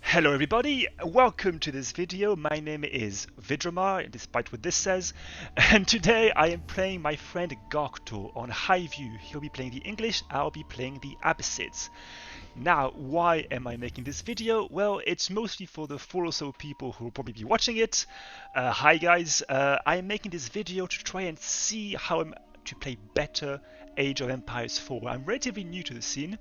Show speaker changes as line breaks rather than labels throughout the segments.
Hello everybody, welcome to this video. My name is Vidromar, despite what this says, and today I am playing my friend Gargtor on High View. He'll be playing the English, I'll be playing the Abbasids. Now, why am I making this video? Well, it's mostly for the 4 or so people who will probably be watching it. Hi guys, I am making this video to try and see how I'm to play better Age of Empires 4. I'm relatively new to the scene.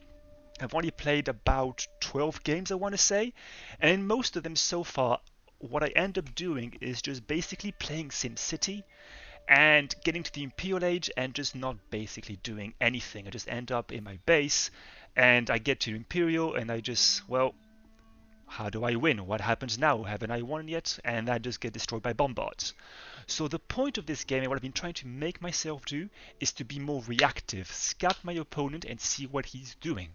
I've only played about 12 games, I want to say, and in most of them so far, what I end up doing is just basically playing SimCity and getting to the Imperial Age and just not basically doing anything. I just end up in my base and I get to Imperial and I just, well, how do I win? What happens now? Haven't I won yet? And I just get destroyed by bombards. So the point of this game and what I've been trying to make myself do is to be more reactive, scout my opponent and see what he's doing,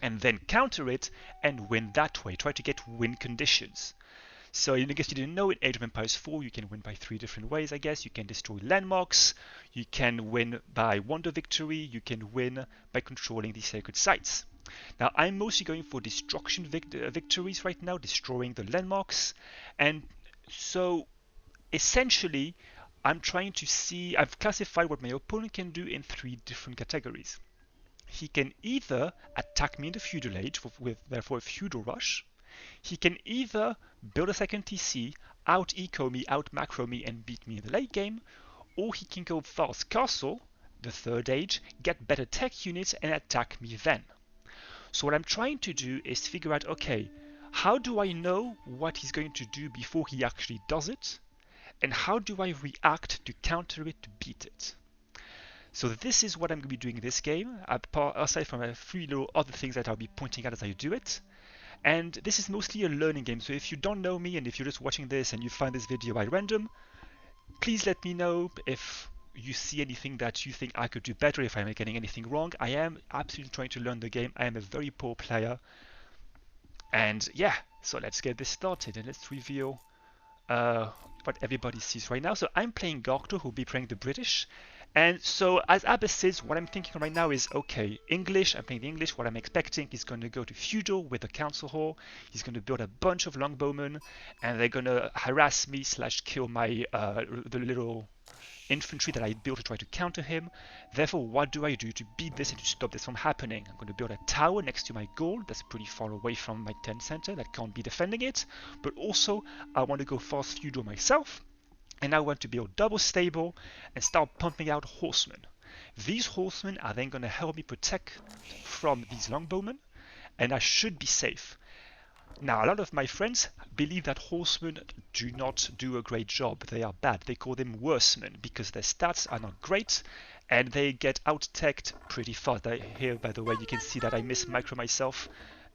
and then counter it and win that way. Try to get win conditions. So in case you didn't know, in Age of Empires 4 you can win by 3 different ways, I guess. You can destroy landmarks, you can win by wonder victory, you can win by controlling the sacred sites. Now I'm mostly going for destruction victories right now, destroying the landmarks, and so essentially I'm trying to see, I've classified what my opponent can do in 3 different categories. He can either attack me in the Feudal Age with therefore a Feudal Rush. He can either build a second TC, out-eco me, out-macro me and beat me in the late game, or he can go fast castle, the 3rd age, get better tech units and attack me then. So what I'm trying to do is figure out, okay, how do I know what he's going to do before he actually does it? And how do I react to counter it, to beat it? So this is what I'm going to be doing in this game, aside from a few little other things that I'll be pointing out as I do it. And this is mostly a learning game, so if you don't know me and if you're just watching this and you find this video by random, please let me know if you see anything that you think I could do better, if I'm getting anything wrong. I am absolutely trying to learn the game. I am a very poor player. And yeah, so let's get this started and let's reveal what everybody sees right now. So I'm playing Gargtor, who'll be playing the British. And so as Abbasids, what I'm thinking right now is, okay, English, I'm playing the English, what I'm expecting is going to go to Feudal with a Council Hall. He's going to build a bunch of Longbowmen, and they're going to harass me / kill my the little infantry that I built to try to counter him. Therefore, what do I do to beat this and to stop this from happening? I'm going to build a tower next to my goal that's pretty far away from my 10 center that can't be defending it, but also I want to go fast Feudal myself. And I want to build double stable and start pumping out horsemen. These horsemen are then going to help me protect from these longbowmen, and I should be safe. Now, a lot of my friends believe that horsemen do not do a great job. They are bad. They call them worsemen because their stats are not great and they get out-teched pretty fast. Here, by the way, you can see that I miss micro myself,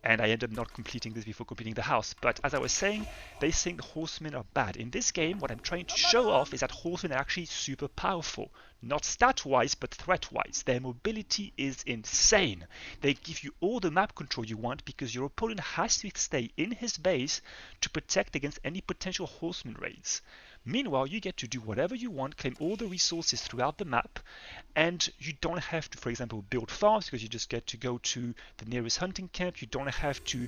and I end up not completing this before completing the house. But as I was saying, they think the horsemen are bad. In this game, what I'm trying to show off is that horsemen are actually super powerful. Not stat-wise, but threat-wise. Their mobility is insane. They give you all the map control you want because your opponent has to stay in his base to protect against any potential horseman raids. Meanwhile, you get to do whatever you want, claim all the resources throughout the map, and you don't have to, for example, build farms because you just get to go to the nearest hunting camp. You don't have to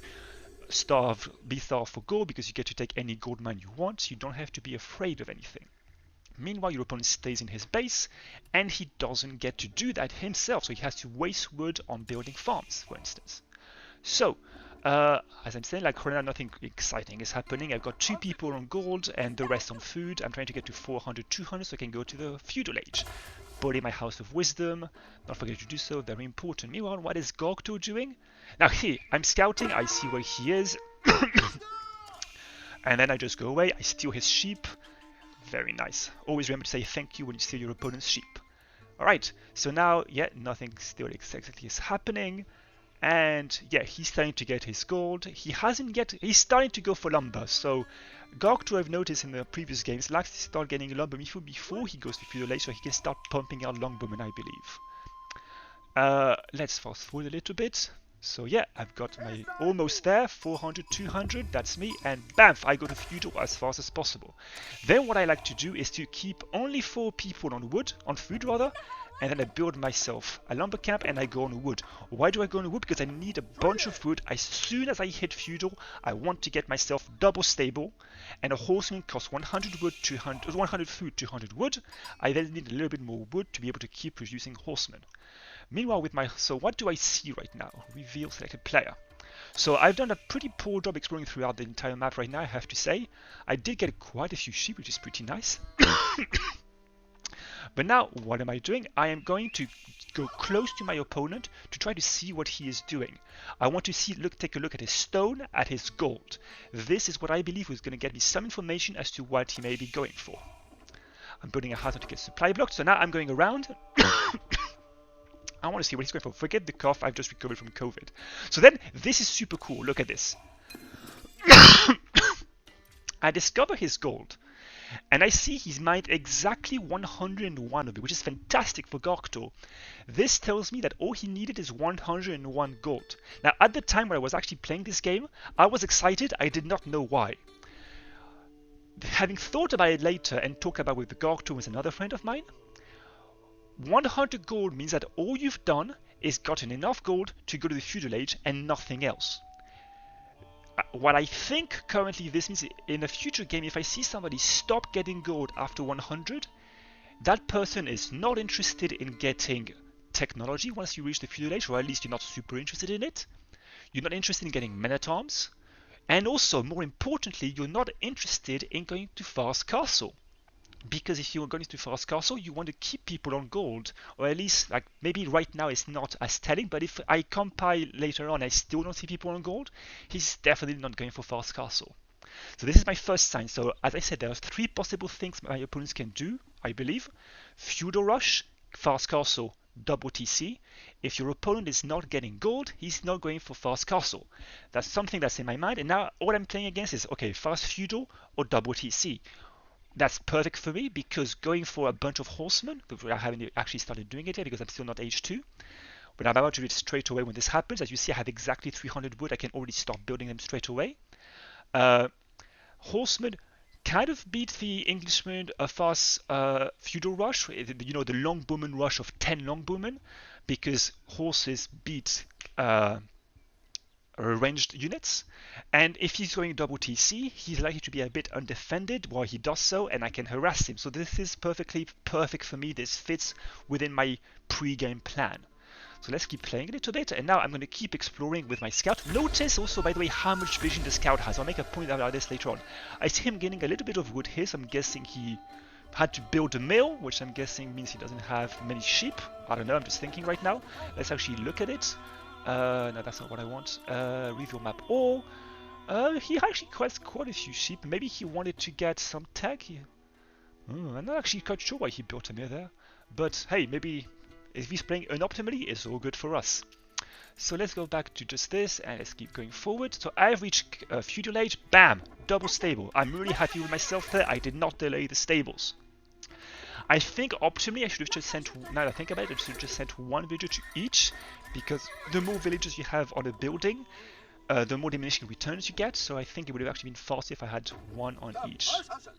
be starved for gold because you get to take any gold mine you want. You don't have to be afraid of anything. Meanwhile, your opponent stays in his base and he doesn't get to do that himself, so he has to waste wood on building farms, for instance. So, as I'm saying, like right now, nothing exciting is happening. I've got 2 people on gold and the rest on food. I'm trying to get to 400, 200 so I can go to the Feudal Age. Building my House of Wisdom, not forget to do so, very important. Meanwhile, what is Gargtor doing? Now here, I'm scouting, I see where he is. And then I just go away, I steal his sheep. Very nice. Always remember to say thank you when you steal your opponent's sheep. Alright, so now, yeah, nothing still exactly is happening. And yeah, he's starting to get his gold. He's starting to go for lumber. So Gargtor, I've noticed in the previous games, likes to start getting lumber before he goes to Feudal Age so he can start pumping out longbowmen, I believe. Let's fast forward a little bit. So yeah, I've got my almost there, 400, 200, that's me, and bam, I go to Feudal as fast as possible. Then what I like to do is to keep only 4 people on food rather, and then I build myself a lumber camp and I go on wood. Why do I go on wood? Because I need a bunch of wood. As soon as I hit feudal, I want to get myself double stable, and a horseman costs 100 wood, 100 food, 200 wood. I then need a little bit more wood to be able to keep producing horsemen. Meanwhile, so what do I see right now? Reveal selected player. So I've done a pretty poor job exploring throughout the entire map right now, I have to say. I did get quite a few sheep, which is pretty nice. But now, what am I doing? I am going to go close to my opponent to try to see what he is doing. I want to take a look at his stone, at his gold. This is what I believe is going to get me some information as to what he may be going for. I'm building a house to get supply blocked, so now I'm going around. I want to see what he's going for. Forget the cough, I've just recovered from COVID. So then, this is super cool, look at this. I discover his gold, and I see he's mined exactly 101 of it, which is fantastic for Gargtor. This tells me that all he needed is 101 gold. Now, at the time when I was actually playing this game, I was excited, I did not know why. Having thought about it later and talked about it with Gargtor with another friend of mine, 100 gold means that all you've done is gotten enough gold to go to the feudal age and nothing else. What I think currently this means in a future game, if I see somebody stop getting gold after 100, that person is not interested in getting technology once you reach the feudal age, or at least you're not super interested in it. You're not interested in getting men-at-arms, and also, more importantly, you're not interested in going to fast castle. Because if you're going to fast castle, you want to keep people on gold, or at least, like, maybe right now it's not as telling, but if I compile later on, I still don't see people on gold, he's definitely not going for fast castle. So this is my first sign. So as I said, there are 3 possible things my opponents can do, I believe. Feudal Rush, fast castle, double TC. If your opponent is not getting gold, he's not going for fast castle. That's something that's in my mind, and now all I'm playing against is, okay, fast feudal or double TC. That's perfect for me, because going for a bunch of horsemen, I haven't actually started doing it yet because I'm still not age 2, but I'm about to do it straight away when this happens. As you see, I have exactly 300 wood. I can already start building them straight away. Horsemen kind of beat the Englishman a fast feudal rush, you know, the Longbowmen rush of 10 Longbowmen, because horses beat ranged units, and if he's going double TC, he's likely to be a bit undefended while he does so, and I can harass him. So this is perfectly perfect for me. This fits within my pre-game plan. So let's keep playing a little bit, and now I'm going to keep exploring with my scout. Notice also, by the way, how much vision the scout has. I'll make a point about this later on. I see him gaining a little bit of wood here, so I'm guessing he had to build a mill, which I'm guessing means he doesn't have many sheep. I don't know, I'm just thinking right now. Let's actually look at it. No, that's not what I want. Review map. Or he actually has quite a few sheep. Maybe he wanted to get some tech. I'm not actually quite sure why he built a mill there. But hey, maybe if he's playing unoptimally, it's all good for us. So let's go back to just this and let's keep going forward. So I've reached feudal age. Bam! Double stable. I'm really happy with myself there. I did not delay the stables. I think optimally I should have just sent, now that I think about it, I should have just sent 1 villager to each, because the more villagers you have on a building, the more diminishing returns you get, so I think it would have actually been faster if I had 1 on each.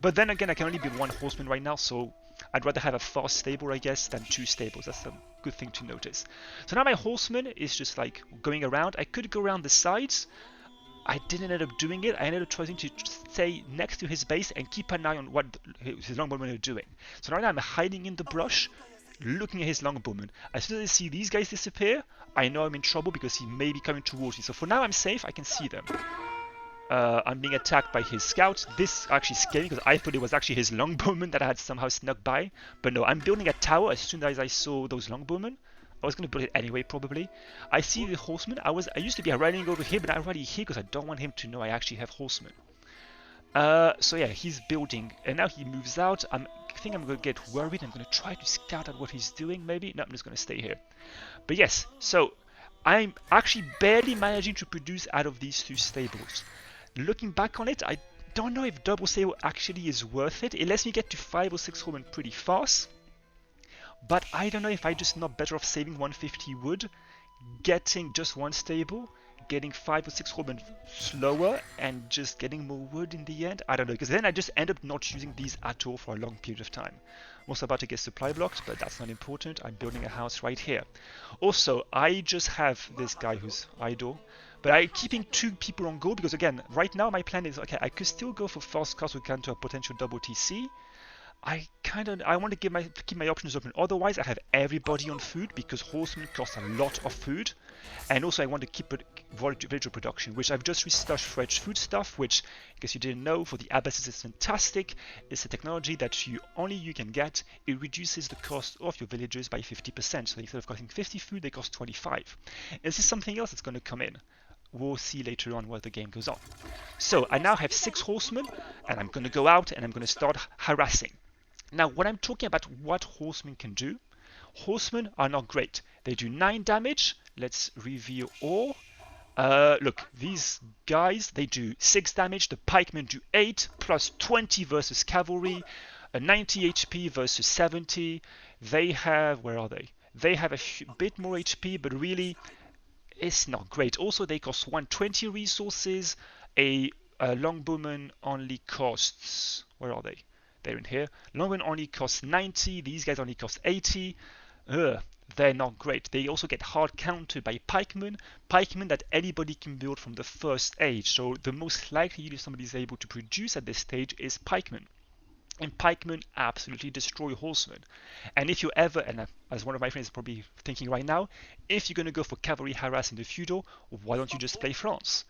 But then again, I can only build 1 horseman right now, so I'd rather have a fast stable, I guess, than 2 stables. That's a good thing to notice. So now my horseman is just like going around. I could go around the sides. I didn't end up doing it. I ended up trying to stay next to his base and keep an eye on what his longbowmen are doing. So right now I'm hiding in the brush, looking at his longbowmen. As soon as I see these guys disappear, I know I'm in trouble because he may be coming towards me. So for now I'm safe, I can see them. I'm being attacked by his scouts. This actually scared me because I thought it was actually his longbowmen that I had somehow snuck by. But no, I'm building a tower as soon as I saw those longbowmen. I was going to build it anyway, probably. I see the horsemen. I used to be running over here, but I'm already here because I don't want him to know I actually have horsemen. So yeah, he's building, and now he moves out. I think I'm going to get worried. I'm going to try to scout out what he's doing, maybe. No, I'm just going to stay here. But yes, so I'm actually barely managing to produce out of these 2 stables. Looking back on it, I don't know if double stable actually is worth it. It lets me get to 5 or 6 horsemen pretty fast. But I don't know if I just not better off saving 150 wood, getting just 1 stable, getting 5 or 6 horsemen slower, and just getting more wood in the end. I don't know, because then I just end up not using these at all for a long period of time. also about to get supply blocked, but that's not important. I'm building a house right here. Also, I just have this guy who's idle, but I'm keeping 2 people on gold because, again, right now my plan is, okay, I could still go for fast castle counter a potential double TC. I want to keep my options open. Otherwise, I have everybody on food because horsemen cost a lot of food, and also I want to keep villager production, which I've just researched fresh food stuff, which I guess you didn't know. For the Abbasid, it's fantastic. It's a technology that only you can get. It reduces the cost of your villagers by 50%. So instead of costing 50 food, they cost 25. And this is something else that's going to come in. We'll see later on where the game goes on. So I now have 6 horsemen, and I'm going to go out and I'm going to start harassing. Now, when I'm talking about what horsemen can do, horsemen are not great. They do 9 damage. Let's reveal all. Look, these guys, they do 6 damage. The pikemen do 8, plus 20 versus cavalry, 90 HP versus 70. They have, where are they? They have a bit more HP, but really, it's not great. Also, they cost 120 resources. A Longbowmen only costs, where are they? They're in here. Longbowmen only costs 90. These guys only cost 80. They're not great. They also get hard countered by pikemen. Pikemen that anybody can build from the first age. So the most likely unit somebody is able to produce at this stage is pikemen. And pikemen absolutely destroy horsemen. And if you ever, and as one of my friends is probably thinking right now, if you're going to go for cavalry harass in the feudal, why don't you just play France?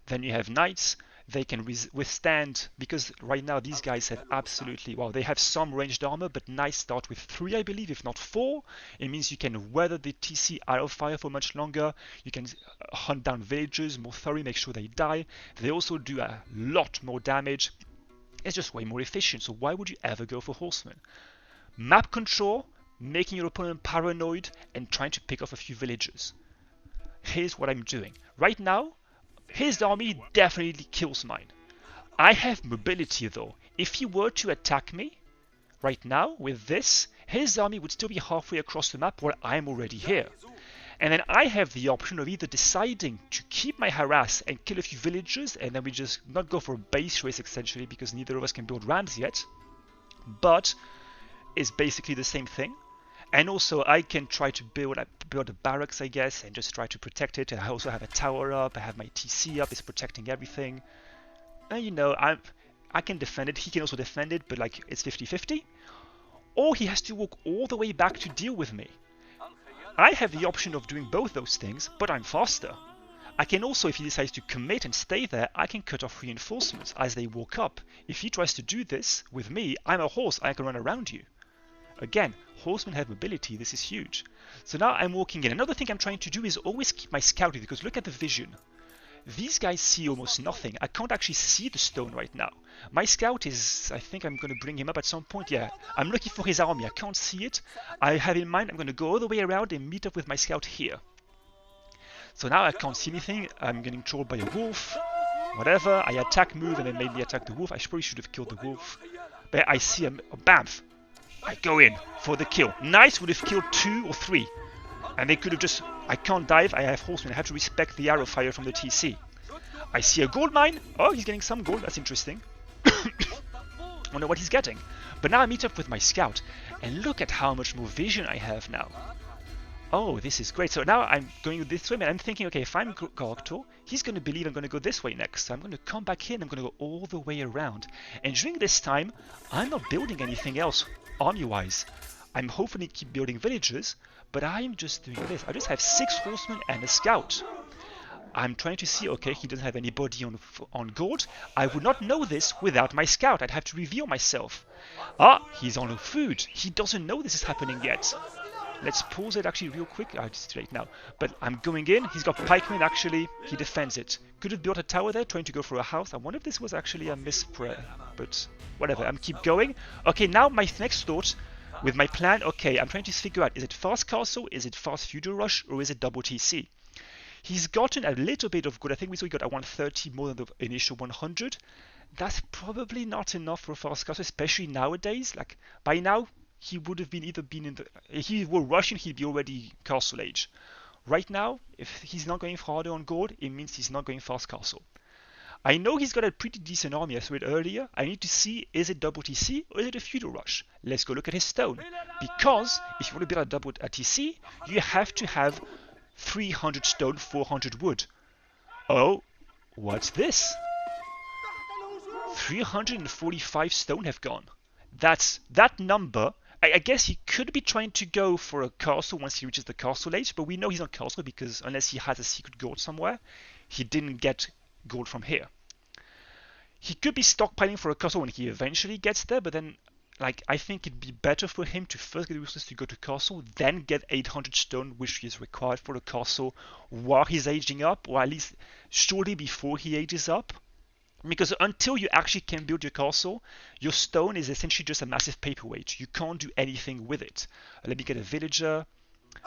Then you have knights. They can withstand, because right now these guys have absolutely, well, they have some ranged armor, but knights start with 3, I believe, if not 4. It means you can weather the TC out of fire for much longer. You can hunt down villagers more thoroughly, make sure they die. They also do a lot more damage. It's just way more efficient, so why would you ever go for horsemen? Map control, making your opponent paranoid, and trying to pick off a few villagers. Here's what I'm doing. Right now, his army definitely kills mine. I have mobility though. If he were to attack me right now with this, his army would still be halfway across the map where I'm already here. And then I have the option of either deciding to keep my harass and kill a few villagers, and then we just not go for a base race essentially because neither of us can build rams yet, but it's basically the same thing. And also I can try to build a barracks, I guess, and just try to protect it. And I also have a tower up, I have my TC up, it's protecting everything. And you know, I can defend it, he can also defend it, but like it's 50-50. Or he has to walk all the way back to deal with me. I have the option of doing both those things, but I'm faster. I can also, if he decides to commit and stay there, I can cut off reinforcements as they walk up. If he tries to do this with me, I'm a horse, I can run around you. Again, horsemen have mobility, this is huge. So now I'm walking in. Another thing I'm trying to do is always keep my scouting, because look at the vision. These guys see almost nothing. I can't actually see the stone right now. My scout is, I think I'm going to bring him up at some point. Yeah, I'm looking for his army. I can't see it. I have in mind I'm going to go all the way around and meet up with my scout here. So now I can't see anything. I'm getting trolled by a wolf. Whatever. I attack, move, and then maybe attack the wolf. I probably should have killed the wolf. But I see him. Oh, bamf. I go in for the kill. Knights would have killed 2 or 3. And they could have just... I can't dive. I have horsemen. I have to respect the arrow fire from the TC. I see a gold mine. Oh, he's getting some gold. That's interesting. I wonder what he's getting. But now I meet up with my scout. And look at how much more vision I have now. Oh, this is great. So now I'm going this way, and I'm thinking, okay, if I'm Gargtor, he's going to believe I'm going to go this way next. So I'm going to come back here, and I'm going to go all the way around. And during this time, I'm not building anything else army-wise. I'm hopefully keep building villages, but I'm just doing this. I just have 6 horsemen and a scout. I'm trying to see, okay, he doesn't have anybody on gold. I would not know this without my scout. I'd have to reveal myself. Ah, he's on food. He doesn't know this is happening yet. Let's pause it actually real quick. It's too late now. But I'm going in. He's got pikemen actually. He defends it. Could have built a tower there, trying to go for a house. I wonder if this was actually a mispress. But whatever. I'm keep going. Okay, now my next thought with my plan. Okay, I'm trying to figure out, is it fast castle, is it fast feudal rush, or is it double TC? He's gotten a little bit of good. I think we saw he got a 130 more than the initial 100. That's probably not enough for a fast castle, especially nowadays. Like by now, he would have been either been in the... If he were Russian, he'd be already castle age. Right now, if he's not going harder on gold, it means he's not going fast castle. I know he's got a pretty decent army, I saw it earlier. I need to see, is it double TC or is it a Feudal Rush? Let's go look at his stone. Because if you want to build a double TC, you have to have 300 stone, 400 wood. Oh, what's this? 345 stone have gone. That number. I guess he could be trying to go for a castle once he reaches the castle age, but we know he's not castle because unless he has a secret gold somewhere, he didn't get gold from here. He could be stockpiling for a castle when he eventually gets there, but then like I think it'd be better for him to first get the resources to go to castle, then get 800 stone, which is required for the castle while he's aging up, or at least shortly before he ages up. Because until you actually can build your castle, your stone is essentially just a massive paperweight. You can't do anything with it. Let me get a villager.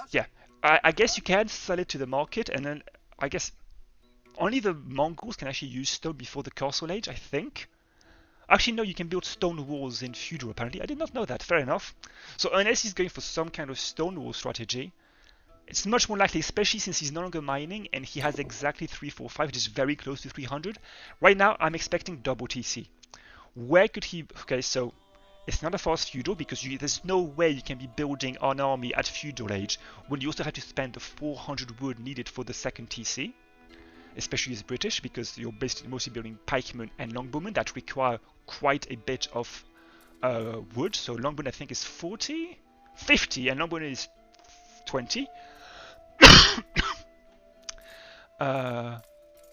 Yeah, I guess you can sell it to the market, and then I guess only the Mongols can actually use stone before the castle age, I think. Actually, no, you can build stone walls in feudal, apparently. I did not know that. Fair enough. So unless he's going for some kind of stone wall strategy, it's much more likely, especially since he's no longer mining and he has exactly 345, which is very close to 300. Right now, I'm expecting double TC. Where could he... Okay, so it's not a fast feudal because there's no way you can be building an army at feudal age when you also have to spend the 400 wood needed for the second TC. Especially as British, because you're basically mostly building pikemen and longbowmen that require quite a bit of wood. So longbowmen I think is 40, 50, and longbowmen is 20.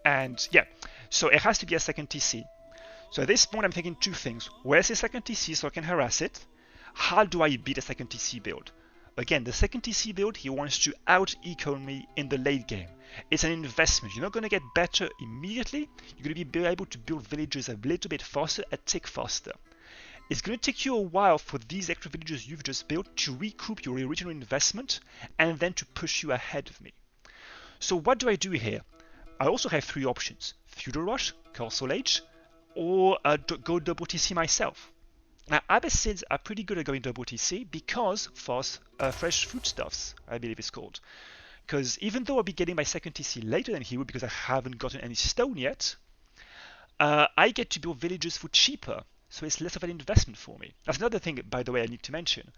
And yeah, so it has to be a second TC. So at this point I'm thinking two things. Where's the second TC so I can harass it? How do I beat a second TC build? Again, the second TC build, he wants to out-eco me in the late game. It's an investment. You're not going to get better immediately. You're going to be able to build villages a little bit faster, a tick faster. It's going to take you a while for these extra villages you've just built to recoup your original investment and then to push you ahead of me. So what do I do here? I also have three options. Feudal Rush, Castle Age, or go double TC myself. Now, Abbasids are pretty good at going double TC because fresh foodstuffs, I believe it's called. Because even though I'll be getting my second TC later than he would because I haven't gotten any stone yet, I get to build villages for cheaper, so it's less of an investment for me. That's another thing, by the way, I need to mention.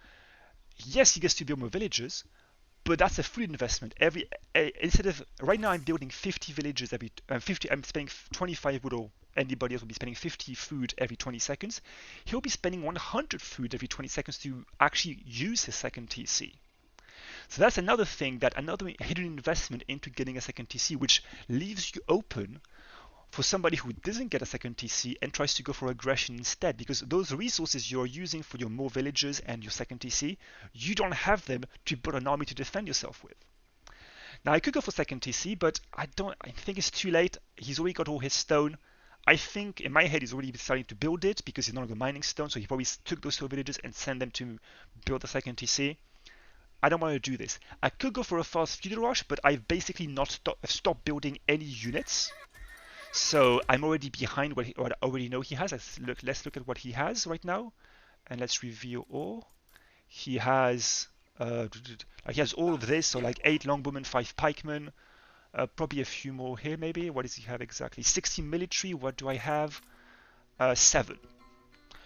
Yes, he gets to build more villages, but that's a full investment. Instead of right now, I'm building 50 villages every 50. I'm spending 25 wood, or anybody else will be spending 50 food every 20 seconds. He'll be spending 100 food every 20 seconds to actually use his second TC. So that's another thing, that another hidden investment into getting a second TC, which leaves you open for somebody who doesn't get a second TC and tries to go for aggression instead, because those resources you're using for your more villages and your second TC, you don't have them to build an army to defend yourself with. Now I could go for second TC, but I think it's too late. He's already got all his stone. I think in my head he's already starting to build it because he's no longer mining stone, so he probably took those 2 villages and sent them to build the second TC. I don't want to do this. I could go for a fast feudal rush, but I've basically stopped building any units. So I'm already behind what I already know he has. Let's look at what he has right now, and let's reveal all. He has all of this, so like 8 longbowmen, 5 pikemen, probably a few more here maybe. What does he have exactly? 60 military. What do I have? 7.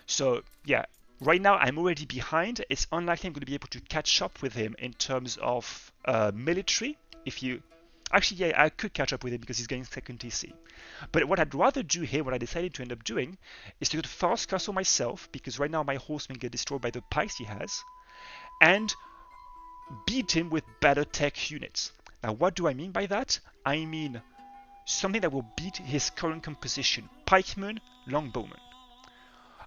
So yeah, right now I'm already behind. It's unlikely I'm going to be able to catch up with him in terms of military. Actually, yeah, I could catch up with him because he's getting second TC. But what I'd rather do here, what I decided to end up doing, is to go to fast castle myself, because right now my horsemen get destroyed by the pikes he has, and beat him with better tech units. Now, what do I mean by that? I mean something that will beat his current composition. Pikemen, longbowmen.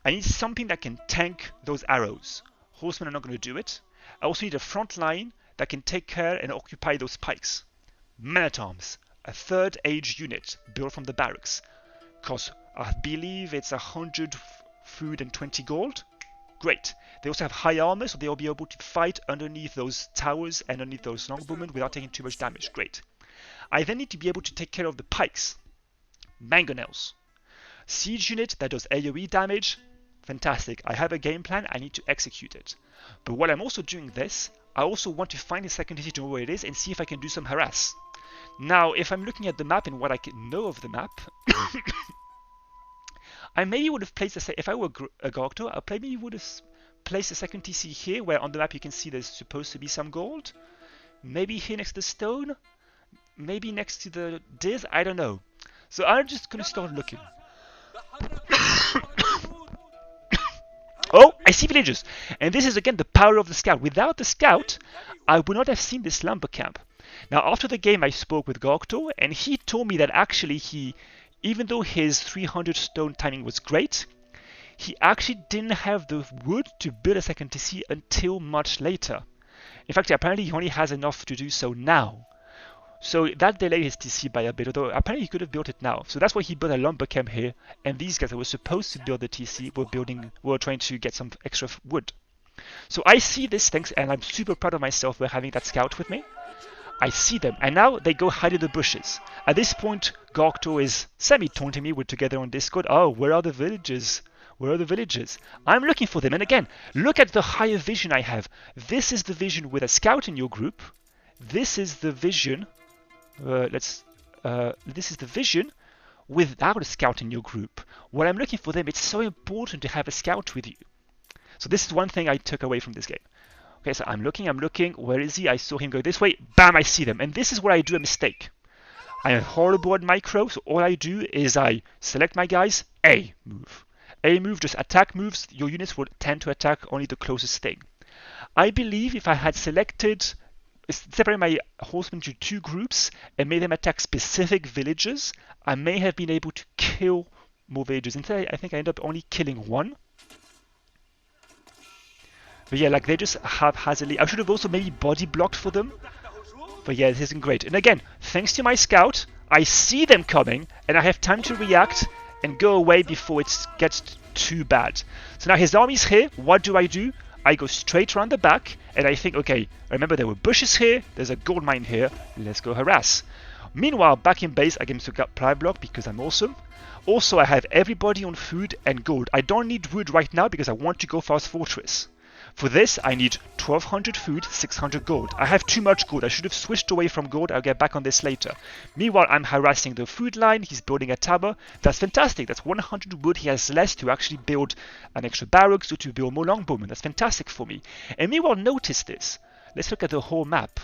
I need something that can tank those arrows. Horsemen are not going to do it. I also need a front line that can take care and occupy those pikes. Men-at-arms, a 3rd age unit built from the barracks. Costs, I believe it's 100 food and 20 gold. Great. They also have high armor, so they'll be able to fight underneath those towers and underneath those longbowmen without taking too much damage. Great. I then need to be able to take care of the pikes. Mangonels. Siege unit that does AoE damage. Fantastic. I have a game plan. I need to execute it. But while I'm also doing this, I also want to find a second TC to know where it is and see if I can do some harass. Now, if I'm looking at the map and what I know of the map, I maybe would have placed if I were a Gargtor, I maybe would have placed a second TC here, where on the map you can see there's supposed to be some gold. Maybe here next to the stone, maybe next to the diz, I don't know. So I'm just gonna start looking. Oh, I see villagers! And this is again the power of the scout. Without the scout, I would not have seen this lumber camp. Now, after the game, I spoke with Gargtor, and he told me that actually even though his 300 stone timing was great, he actually didn't have the wood to build a second TC until much later. In fact, apparently he only has enough to do so now. So that delayed his TC by a bit, although apparently he could have built it now. So that's why he built a lumber camp here, and these guys that were supposed to build the TC were trying to get some extra wood. So I see these things, and I'm super proud of myself for having that scout with me. I see them, and now they go hide in the bushes. At this point, Gargtor is semi-taunting me. We're together on Discord. Oh, where are the villagers? Where are the villagers? I'm looking for them, and again, look at the higher vision I have. This is the vision with a scout in your group. This is the vision... this is the vision without a scout in your group. When I'm looking for them, it's so important to have a scout with you. So this is one thing I took away from this game. Okay, so I'm looking, where is he? I saw him go this way, bam, I see them. And this is where I do a mistake. I am horrible at micro, so all I do is I select my guys, A move. A move, just attack moves, your units will tend to attack only the closest thing. I believe if I had separated my horsemen into two groups and made them attack specific villages, I may have been able to kill more villagers. Instead, I think I ended up only killing one. But yeah, like they just haphazardly. I should have also maybe body blocked for them. But yeah, this isn't great. And again, thanks to my scout, I see them coming and I have time to react and go away before it gets too bad. So now his army's here. What do? I go straight around the back and I think, okay, remember there were bushes here, there's a gold mine here, let's go harass. Meanwhile, back in base, I get to supply block because I'm awesome. Also, I have everybody on food and gold. I don't need wood right now because I want to go fast fortress. For this, I need 1200 food, 600 gold. I have too much gold. I should have switched away from gold. I'll get back on this later. Meanwhile, I'm harassing the food line. He's building a tower. That's fantastic. That's 100 wood. He has less to actually build an extra barracks or to build more longbowmen. That's fantastic for me. And meanwhile, notice this. Let's look at the whole map.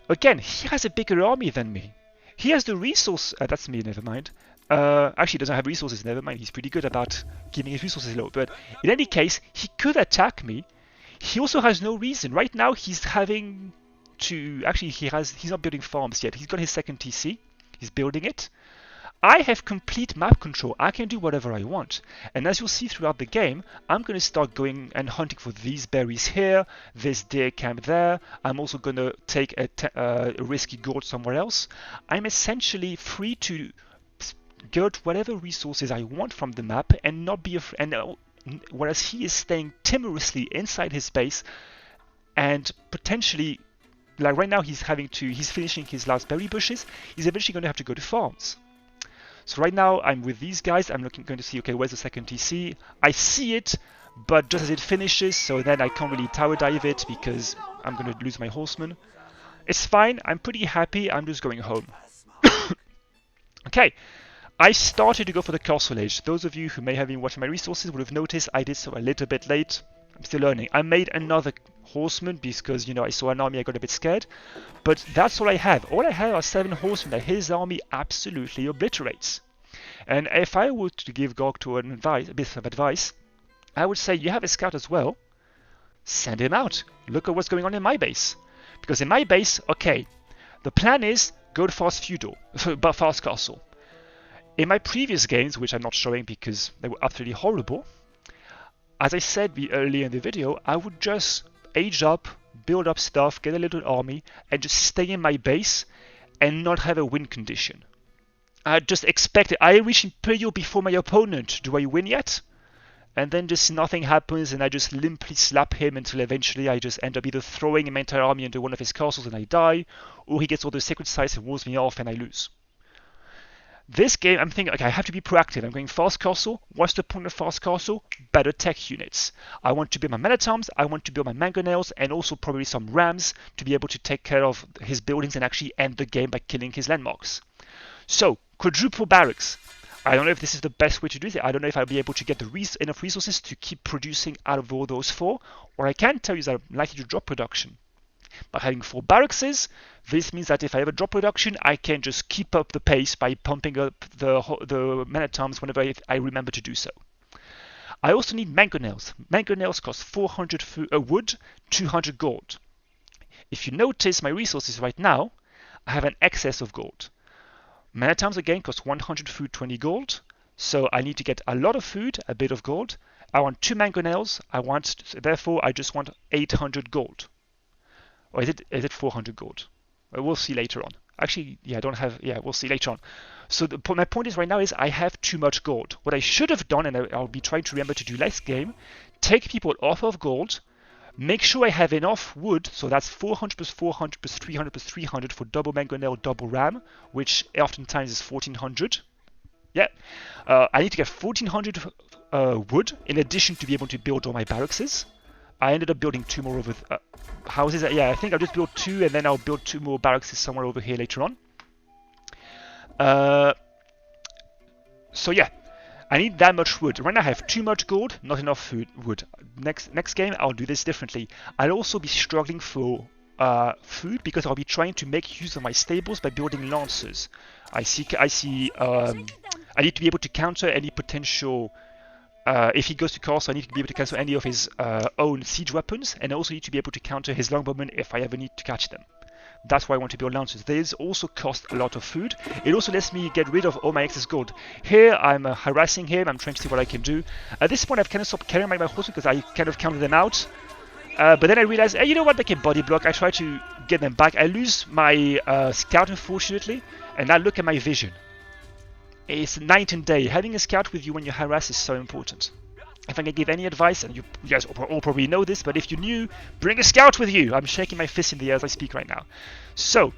Again, he has a bigger army than me. He has the resource. That's me, never mind. Actually, he doesn't have resources, never mind. He's pretty good about keeping his resources low. But in any case, he could attack me. He also has no reason. Right now, he's having to... Actually, he's not building farms yet. He's got his second TC. He's building it. I have complete map control. I can do whatever I want. And as you'll see throughout the game, I'm going to start going and hunting for these berries here, this deer camp there. I'm also going to take a risky gold somewhere else. I'm essentially free to get whatever resources I want from the map and not be afraid. Whereas he is staying timorously inside his base and potentially, like right now, he's finishing his last berry bushes. He's eventually going to have to go to farms. So right now I'm with these guys. I'm going to see, okay, where's the second TC? I see it, but just as it finishes, so then I can't really tower dive it because I'm going to lose my horsemen. It's fine. I'm pretty happy. I'm just going home. Okay. I started to go for the castle age. Those of you who may have been watching my resources would have noticed I did so a little bit late. I'm still learning. I made another horseman because, you know, I saw an army, I got a bit scared. But that's all I have. All I have are 7 horsemen that his army absolutely obliterates. And if I were to give Gargtor a bit of advice, I would say you have a scout as well. Send him out. Look at what's going on in my base. Because in my base, okay, the plan is go to fast feudal, but fast castle. In my previous games, which I'm not showing because they were absolutely horrible, as I said earlier in the video, I would just age up, build up stuff, get a little army, and just stay in my base and not have a win condition. I just expect it. I reach Imperial before my opponent. Do I win yet? And then just nothing happens and I just limply slap him until eventually I just end up either throwing my entire army into one of his castles and I die, or he gets all the sacred sites and walls me off and I lose. This game, I'm thinking, okay, I have to be proactive. I'm going fast castle. What's the point of fast castle? Better tech units. I want to build my men-at-arms, I want to build my mangonels, and also probably some rams to be able to take care of his buildings and actually end the game by killing his landmarks. So, quadruple barracks. I don't know if this is the best way to do it. I don't know if I'll be able to get enough resources to keep producing out of all those 4. Or I can tell you that I'm likely to drop production. By having 4 barracks, this means that if I ever drop production, I can just keep up the pace by pumping up the men-at-arms whenever I remember to do so. I also need mangonels. Mangonels cost 400 wood, 200 gold. If you notice my resources right now, I have an excess of gold. Men-at-arms again cost 100 food, 20 gold. So I need to get a lot of food, a bit of gold. I want 2 mangonels. Therefore, I just want 800 gold. Or is it 400 gold? We'll see later on. Actually, yeah, we'll see later on. So my point is right now is I have too much gold. What I should have done, and I'll be trying to remember to do next game, take people off of gold, make sure I have enough wood, so that's 400 plus 400 plus 300 plus 300 for double mangonel, double ram, which oftentimes is 1400. Yeah, I need to get 1400 wood in addition to be able to build all my barracks. I ended up building 2 more over houses. Yeah, I think I'll just build 2 and then I'll build 2 more barracks somewhere over here later on. So yeah, I need that much wood. Right now I have too much gold, not enough wood. Next game I'll do this differently. I'll also be struggling for food because I'll be trying to make use of my stables by building lancers. I need to be able to counter any potential. If he goes to castle, I need to be able to cancel any of his own siege weapons, and I also need to be able to counter his longbowmen if I ever need to catch them. That's why I want to build lancers. These also cost a lot of food. It also lets me get rid of all my excess gold. Here, I'm harassing him. I'm trying to see what I can do. at this point, I've kind of stopped carrying my horsemen because I kind of counted them out. But then I realized, hey, you know what, they can body block. I try to get them back. I lose my scout, unfortunately, and now look at my vision. It's night and day. Having a scout with you when you harass is so important. If I can give any advice, and you guys all probably know this, but if you're new, bring a scout with you. I'm shaking my fist in the air as I speak right now. So,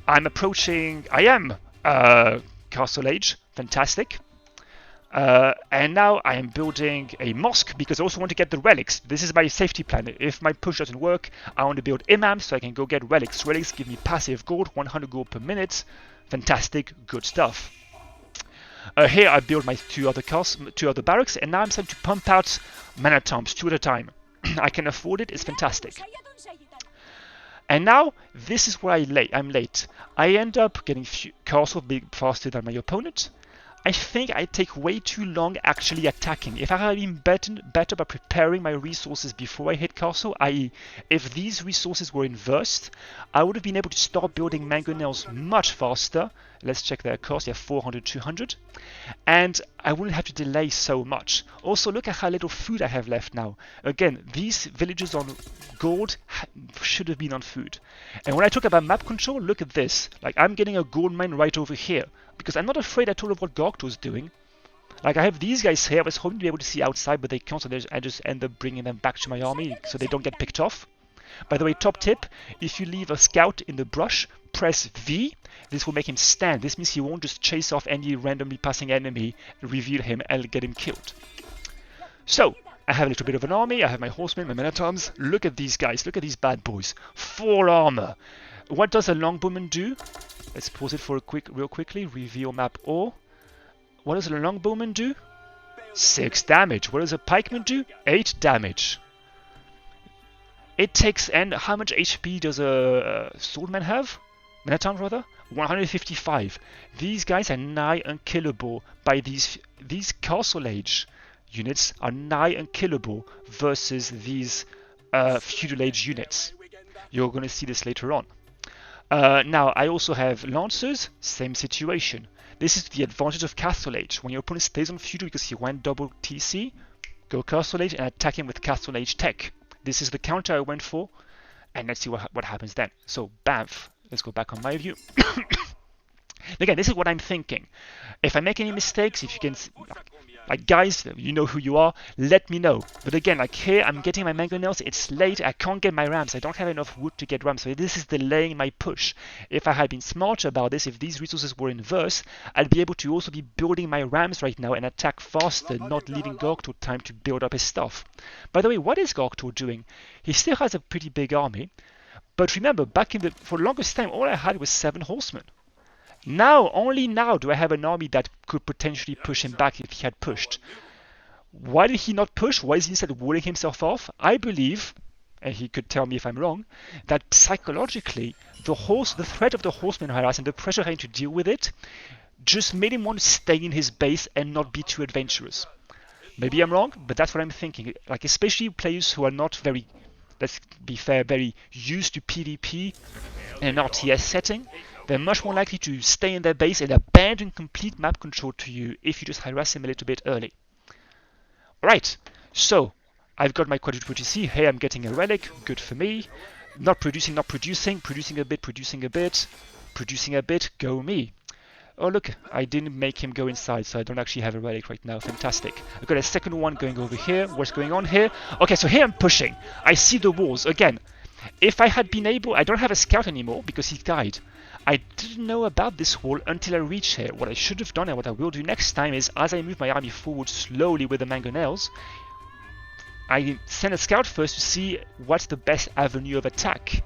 I'm approaching. I am Castle Age. Fantastic. And now I am building a mosque because I also want to get the relics. This is my safety plan. If my push doesn't work, I want to build imams so I can go get relics. Relics give me passive gold, 100 gold per minute. Fantastic, good stuff. Here I build my 2 other barracks, and now I'm starting to pump out men-at-arms 2 at a time. I can afford it. It's fantastic. And now this is where I'm late. I end up getting castle big faster than my opponent. I think I take way too long actually attacking. If I had been better by preparing my resources before I hit castle, i.e. if these resources were inversed, I would have been able to start building mangonels much faster. Let's check their cost, yeah, 400, 200. And I wouldn't have to delay so much. Also, look at how little food I have left now. Again, these villages on gold should have been on food. And when I talk about map control, look at this. Like, I'm getting a gold mine right over here. Because I'm not afraid at all of what Gargtor is doing. Like, I have these guys here. I was hoping to be able to see outside, but they can't, so I just end up bringing them back to my army so they don't get picked off. By the way, top tip, if you leave a scout in the brush, press V. This will make him stand. This means he won't just chase off any randomly passing enemy, reveal him, and get him killed. So, I have a little bit of an army. I have my horsemen, my men-at-arms. Look at these guys. Look at these bad boys. 4 armor. What does a longbowman do? Let's pause it for real quickly. Reveal map all. What does a longbowman do? 6 damage. What does a pikeman do? 8 damage. It takes, and how much HP does a swordman have? Men-at-arms rather? 155. These guys are nigh unkillable by these Castle Age units are nigh unkillable versus these Feudal Age units. You're going to see this later on. Now, I also have Lancers, same situation. This is the advantage of Castle Age. When your opponent stays on Feudal because he went double TC, go Castle Age and attack him with Castle Age tech. This is the counter I went for, and let's see what happens then. So, bamf. Let's go back on my view. Again, this is what I'm thinking. If I make any mistakes, if you can... Like, guys, you know who you are, let me know. But again, like here, I'm getting my mangonels, it's late, I can't get my rams, I don't have enough wood to get rams, so this is delaying my push. If I had been smarter about this, if these resources were inverse, I'd be able to also be building my rams right now and attack faster, not leaving Gargtor time to build up his stuff. By the way, what is Gargtor doing? He still has a pretty big army, but remember, back in for the longest time, all I had was 7 horsemen. Now, only now do I have an army that could potentially push him back if he had pushed. Why did he not push? Why is he instead walling himself off? I believe, and he could tell me if I'm wrong, that psychologically, the threat of the horseman harass and the pressure having to deal with it just made him want to stay in his base and not be too adventurous. Maybe I'm wrong, but that's what I'm thinking. Like, especially players who are not very, let's be fair, very used to PvP in an RTS setting, they're much more likely to stay in their base and abandon complete map control to you if you just harass him a little bit early. Alright, so I've got my quadruple GC. Here I'm getting a relic, good for me. Not producing, producing a bit, producing a bit, go me. Oh look, I didn't make him go inside, so I don't actually have a relic right now. Fantastic. I've got a second one going over here. What's going on here? Okay, so here I'm pushing. I see the walls. Again, if I had been able... I don't have a scout anymore because he died. I didn't know about this wall until I reached here. What I should have done and what I will do next time is, as I move my army forward slowly with the mangonels, I send a scout first to see what's the best avenue of attack.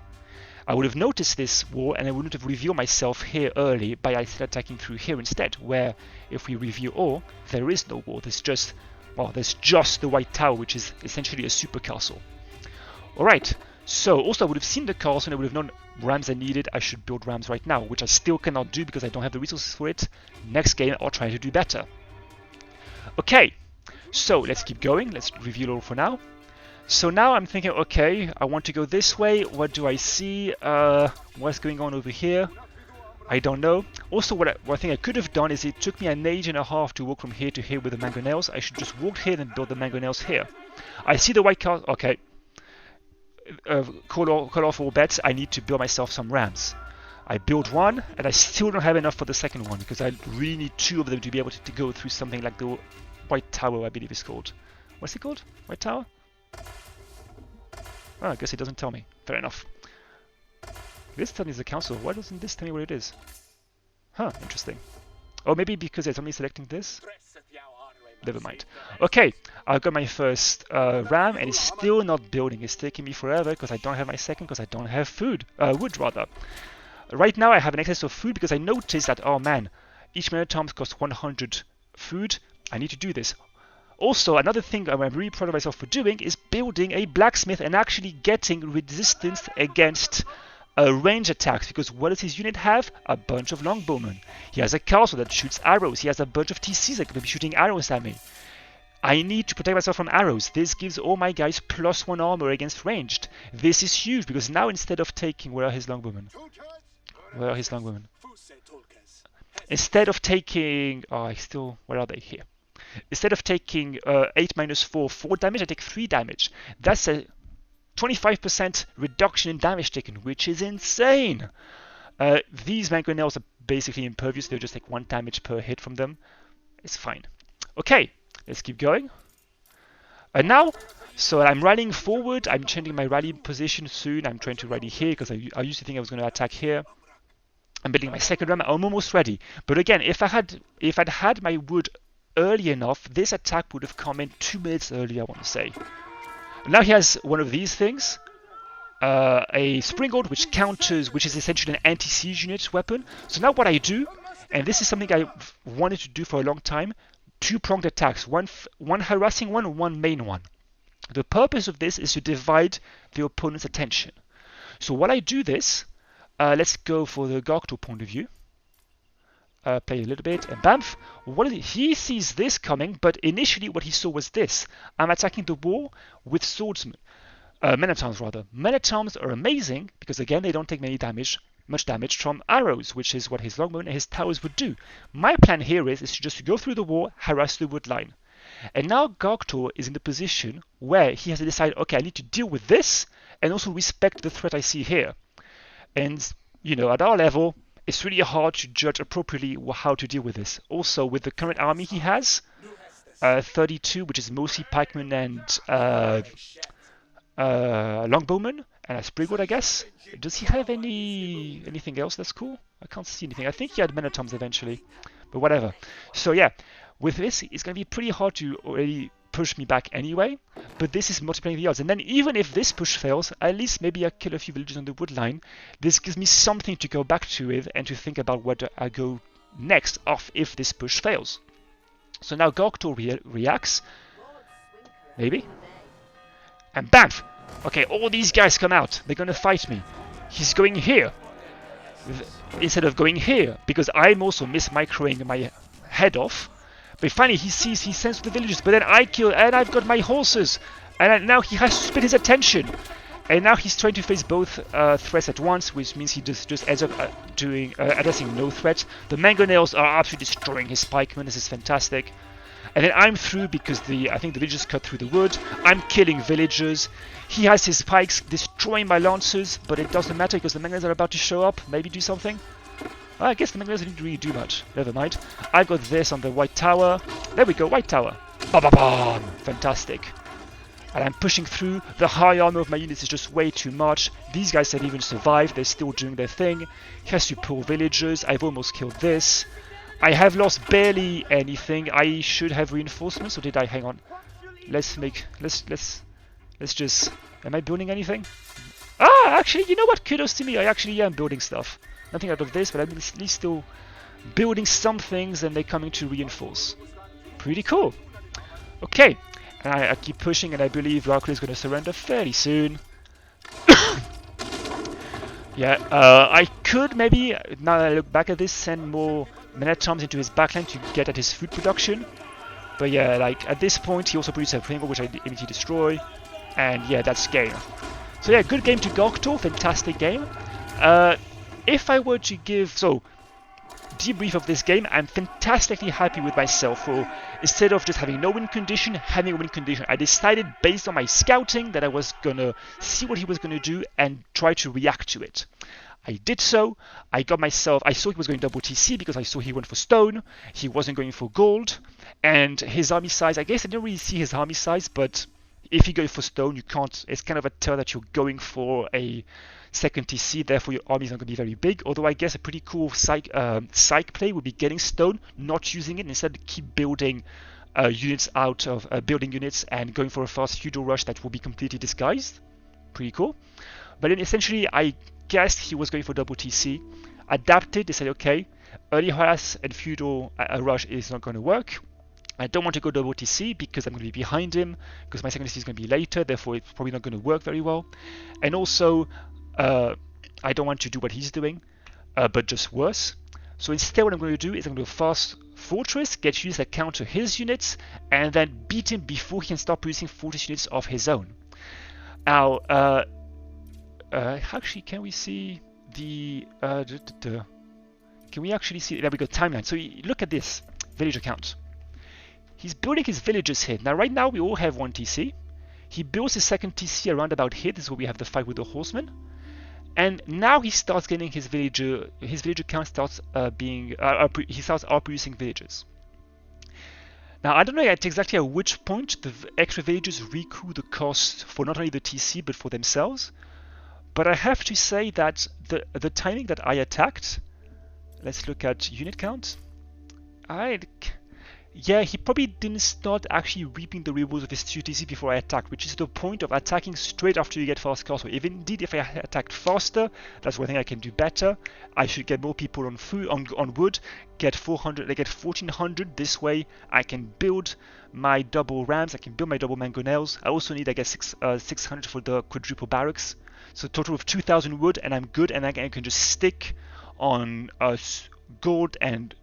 I would have noticed this wall and I wouldn't have revealed myself here early by attacking through here instead, where if we review all, there is no wall. There's just, well, there's just the White Tower, which is essentially a super castle. Alright, so also I would have seen the castle and I would have known rams I needed. I should build rams right now, which I still cannot do because I don't have the resources for it. Next game I'll try to do better. Okay, so let's keep going. Let's review all for now. So now I'm thinking, okay, I want to go this way. What do I see? What's going on over here? I don't know. Also, one thing I could have done is it took me an age and a half to walk from here to here with the mangonels. I should just walk here and build the mangonels here. I see the white car. Okay. Call off all bets. I need to build myself some rams. I built one and I still don't have enough for the second one because I really need 2 of them to be able to go through something like the White Tower, I believe it's called. What's it called? White Tower? Oh, I guess it doesn't tell me. Fair enough. This tells me the council. Why doesn't this tell me what it is? Huh, interesting. Oh, maybe because it's only selecting this? Never mind. Okay, I've got my first ram and it's still not building. It's taking me forever because I don't have my second because I don't have food. Wood, rather. Right now I have an excess of food because I noticed that, oh man, each man at arms costs 100 food. I need to do this. Also, another thing I'm really proud of myself for doing is building a blacksmith and actually getting resistance against range attacks, because what does his unit have? A bunch of longbowmen. He has a castle that shoots arrows. He has a bunch of TCs that could be shooting arrows at me. I need to protect myself from arrows. This gives all my guys +1 armor against ranged. This is huge because now instead of taking... Where are his longbowmen? Where are his longbowmen? Instead of taking... Oh, where are they? Here. Instead of taking 8 - 4, 4 damage, I take 3 damage. That's a 25% reduction in damage taken, which is insane. These mangonels are basically impervious. They'll just take 1 damage per hit from them. It's fine. Okay, let's keep going. And now, so I'm rallying forward. I'm changing my rally position soon. I'm trying to rally here because I used to think I was going to attack here. I'm building my second ram. I'm almost ready. But again, if I'd had my wood early enough, this attack would have come in 2 minutes early, I want to say. Now he has one of these things, a springboard which counters, which is essentially an anti-siege unit weapon. So now what I do, and this is something I wanted to do for a long time, 2-pronged attacks, one harassing one and one main one. The purpose of this is to divide the opponent's attention. So while I do this, let's go for the Gargtor point of view. Play a little bit, and bamf! He sees this coming, but initially what he saw was this. I'm attacking the wall with swordsmen. Men at arms, rather. Men at arms are amazing, because again, they don't take much damage from arrows, which is what his longbowmen and his towers would do. My plan here is just to go through the wall, harass the wood line. And now Gargtor is in the position where he has to decide, okay, I need to deal with this, and also respect the threat I see here. And, you know, at our level, it's really hard to judge appropriately how to deal with this. Also, with the current army he has, 32, which is mostly pikemen and longbowmen, and that's pretty good, I guess. Does he have anything else that's cool? I can't see anything. I think he had men-at-arms eventually, but whatever. So yeah, with this, it's going to be pretty hard to already push me back anyway, but this is multiplying the odds. And then even if this push fails, at least maybe I kill a few villagers on the wood line. This gives me something to go back to with and to think about what I go next off if this push fails. So now Gargtor reacts, maybe, and BAMF! Okay, all these guys come out. They're gonna fight me. He's going here instead of going here because I'm also mismicroing my head off. But finally he sends the villagers, but then I kill, and I've got my horses, and now he has to split his attention. And now he's trying to face both threats at once, which means he just ends up addressing no threat. The mangonels are absolutely destroying his pikemen. This is fantastic. And then I'm through because I think the villagers cut through the wood. I'm killing villagers. He has his pikes destroying my lancers, but it doesn't matter because the mangonels are about to show up. Maybe do something. I guess the mangonels didn't really do much. Never mind. I've got this on the white tower. There we go, white tower. Ba-ba-bam! Fantastic. And I'm pushing through. The high armor of my units is just way too much. These guys have even survived. They're still doing their thing. He has to pull villagers. I've almost killed this. I have lost barely anything. I should have reinforcements, or did I? Hang on. Let's just... Am I building anything? Ah, actually, you know what? Kudos to me. I actually am building stuff. Nothing out of this, but I'm at least still building some things, and they're coming to reinforce. Pretty cool. Okay. And I keep pushing, and I believe Gargtor is going to surrender fairly soon. Yeah, I could maybe, now that I look back at this, send more men-at-arms into his backline to get at his food production. But yeah, like at this point, he also produces a Pringle, which I immediately destroy. And yeah, that's game. So yeah, good game to Gargtor, fantastic game. If I were to give... So, debrief of this game, I'm fantastically happy with myself for instead of just having no win condition, having a win condition. I decided based on my scouting that I was gonna see what he was gonna do and try to react to it. I did so. I saw he was going double TC because I saw he went for stone. He wasn't going for gold. And his army size, I guess I didn't really see his army size, but if you go for stone, you can't, it's kind of a tell that you're going for a second TC, therefore your army is not going to be very big. Although I guess a pretty cool psych play would be getting stone, not using it, instead keep building units out of building units and going for a fast feudal rush that will be completely disguised. Pretty cool. But then essentially I guessed he was going for double TC, adapted, they said okay, early harass and feudal rush is not going to work. I don't want to go double TC because I'm going to be behind him, because my second TC is going to be later, therefore it's probably not going to work very well. And also I don't want to do what he's doing, but just worse. So instead what I'm going to do is I'm going to fast fortress, get units that counter his units, and then beat him before he can start producing fortress units of his own. Now, actually, can we see the... Can we actually see... There we go, timeline. So look at this, villager count. He's building his villagers here. Now right now we all have 1 TC. He builds his second TC around about here. This is where we have the fight with the Horsemen. And now he starts getting his villager count starts he starts outproducing villagers. Now I don't know yet exactly at which point the extra villagers recoup the cost for not only the TC but for themselves. But I have to say that the timing that I attacked, let's look at unit count. Yeah, he probably didn't start actually reaping the rewards of his 2 TC before I attacked, which is the point of attacking straight after you get fast castle. If indeed if I attacked faster, that's one thing I can do better. I should get more people on food, on wood, get 400, they get 1400. This way I can build my double rams, I can build my double mangonels. I also need, I guess, 600 for the quadruple barracks. So a total of 2000 wood, and I'm good, and I can just stick on gold and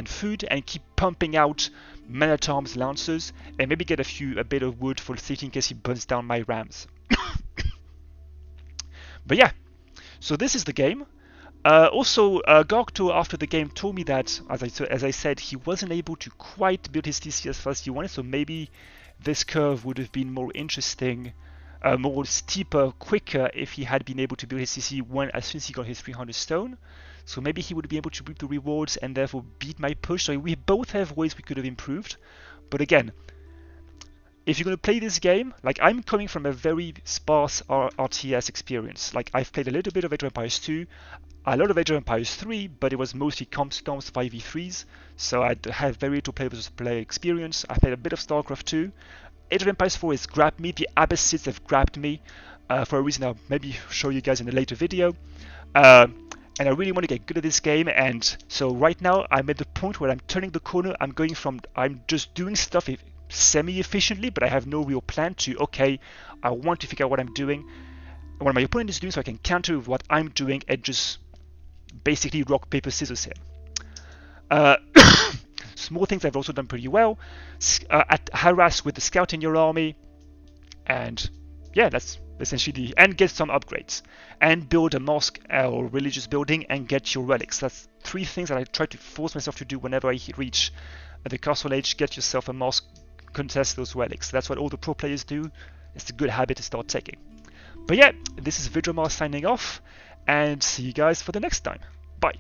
food and keep pumping out men-at-arms lancers, and maybe get a bit of wood for safety in case he burns down my rams. But yeah, so this is the game. Also, Gargtor after the game told me that, as I said, he wasn't able to quite build his TC as fast as he wanted, so maybe this curve would have been more interesting more steeper, quicker if he had been able to build his CC as soon as he got his 300 stone. So maybe he would be able to reap the rewards and therefore beat my push. So we both have ways we could have improved. But again, if you're going to play this game, like I'm coming from a very sparse RTS experience. Like I've played a little bit of Age of Empires 2, a lot of Age of Empires 3, but it was mostly comp storms 5v3s, so I have very little play experience. I played a bit of StarCraft 2. Age of Empires 4 has grabbed me, the Abbasids have grabbed me, for a reason I'll maybe show you guys in a later video. And I really want to get good at this game, and so right now I'm at the point where I'm turning the corner. I'm just doing stuff semi-efficiently, but I have no real plan to, okay, I want to figure out what I'm doing, what my opponent is doing, so I can counter with what I'm doing and just basically rock, paper, scissors here. Small things I've also done pretty well. Harass with the scout in your army, and yeah, that's essentially and get some upgrades and build a mosque or religious building and get your relics. That's 3 things that I try to force myself to do whenever I reach the castle age. Get yourself a mosque, contest those relics. That's what all the pro players do. It's a good habit to start taking. But yeah, this is Vidromar signing off, and see you guys for the next time. Bye.